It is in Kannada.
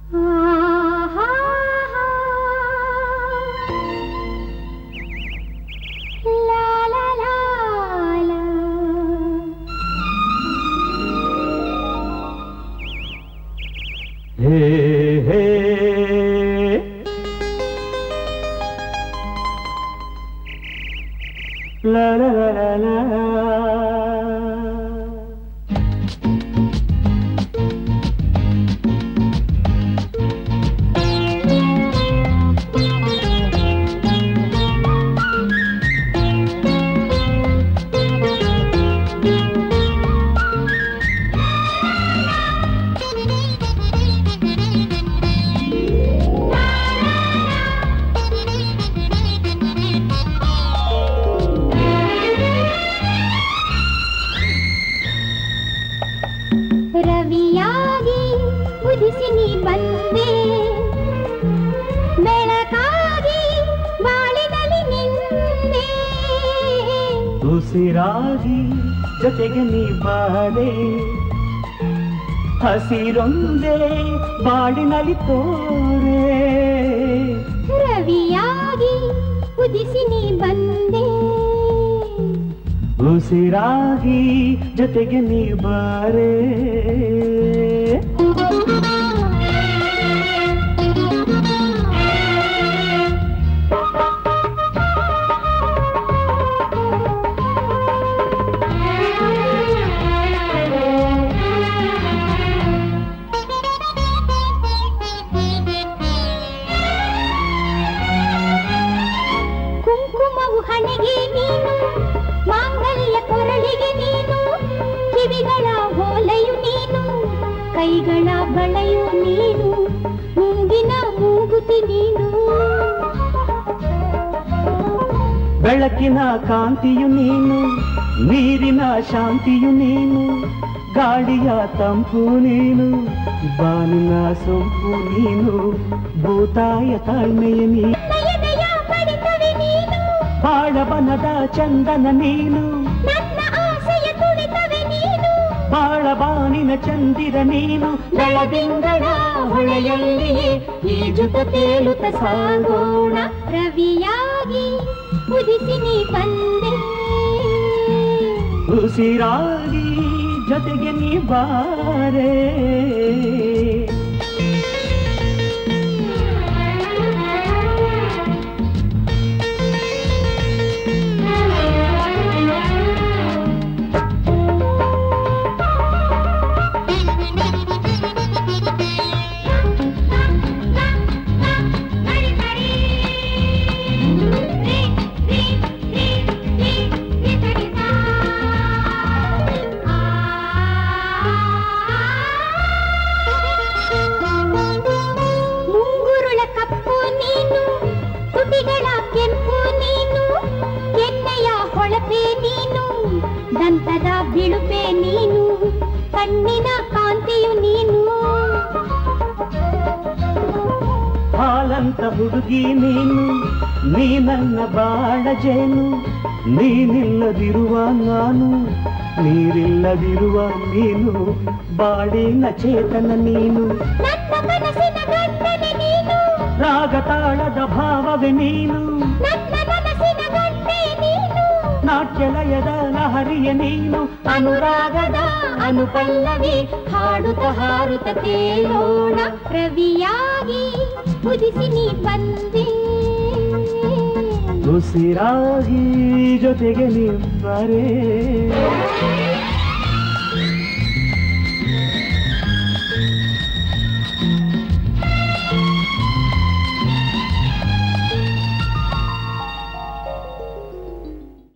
La la la la la. ರವಿಯಾಗಿ ಉದಿಸಿ ನೀ ಬಂದೆ, ಬೆಳಕಾಗಿ ಬಾಳಿನಲ್ಲಿ ನಿಂದೆ, ಉಸಿರಾಗಿ ಜೊತೆಗೆ ನೀ ಬಾರೆ, ಹಸಿರೊಂದೇ ಬಾಳಿನಲ್ಲಿ ತೋರೆ. ರವಿಯಾಗಿ ಉದಿಸಿ ನೀ ಬಂದೆ, ಉಸಿರಾಗಿ ಜೊತೆಗೆ ನೀ ಬಾರೆ. ಕುಂಕುಮವು ಹಣೆಗೆ ನೀನು, ಮಾಂಗಲ್ಯ ಕೊರಳಿಗೆ ನೀನು, ಕಿವಿಗಳ ಓಲೆಯು ನೀನು, ಕೈಗಳ ಬಳೆಯು ನೀನು, ಮೂಗಿನ ಮೂಗುತಿ ನೀನು. ಬೆಳಕಿನ ಕಾಂತಿಯು ನೀನು, ನೀರಿನ ಶಾಂತಿಯು ನೀನು, ಗಾಳಿಯ ತಂಪು ನೀನು, ಬಾನಿನ ಸೊಂಪು ನೀನು, ಭೂತಾಯ ತಾಳ್ಮೆಯ ನೀನು, ಬಾಳಬನದ ಚಂದನ ನೀನು, ನನ್ನ ಆಸೆಯ ತುಳಿತವೆ ನೀನು, ಬಾಳಬಾನಿನ ಚಂದಿರ ನೀನು. ಬೆಳದಿಂಗಳ ಹೊಳೆಯಲ್ಲಿಯೇ ಈಜುತ್ತ ತೇಲುತ್ತ ಸಾಗೋಣ. ರವಿಯಾಗಿ ಉದಿಸಿ ನೀ ಬಂದೆ, ಉಸಿರಾಗಿ ಜೊತೆಗೆ ನೀ ಬಾರೆ. ಮುಂಗುರುಳ ಕಪ್ಪು ನೀನು, ತುಟಿಗಳ ಕೆಂಪು ನೀನು, ಎಣ್ಣೆಯ ಹೊಳಪೆ ನೀನು, ದಂತದ ಬಿಳುಪೆ ನೀನು, ಕಣ್ಣಿನ ಕಾಂತಿಯು ನೀನು. ಹಾಲಂತ ಹುಡುಗಿ ನೀನು, ನೀ ನನ್ನ ಬಾಳ ಜೇನು, ನೀನಿಲ್ಲದಿರುವ ನಾನು, ನೀರಿಲ್ಲದಿರುವ ನೀನು, ಬಾಳಿನ ಚೇತನ ನೀನು, ನನ್ನ ಕನಸಿನ ಗಂಟನೆ ನೀನು, ರಾಗತಾಳದ ಭಾವವೇ ನೀನು, ನನ್ನ ಕನಸಿನ ಗಂಟೆ ನೀನು, ನಾಟ್ಯಲಯದ ಲಹರಿಯ ನೀನು, ಅನುರಾಗದ ಅನುಪಲ್ಲವಿ ಹಾಡುತ್ತ ಹಾರುತ್ತ ತೇಲೋಣ. ರವಿಯಾಗಿ ಉದಿಸಿ ನೀ ಬಂದೆ, ಉಸಿರಾಗಿ ಜೊತೆಗೆ ನೀ ಬಾರೆ.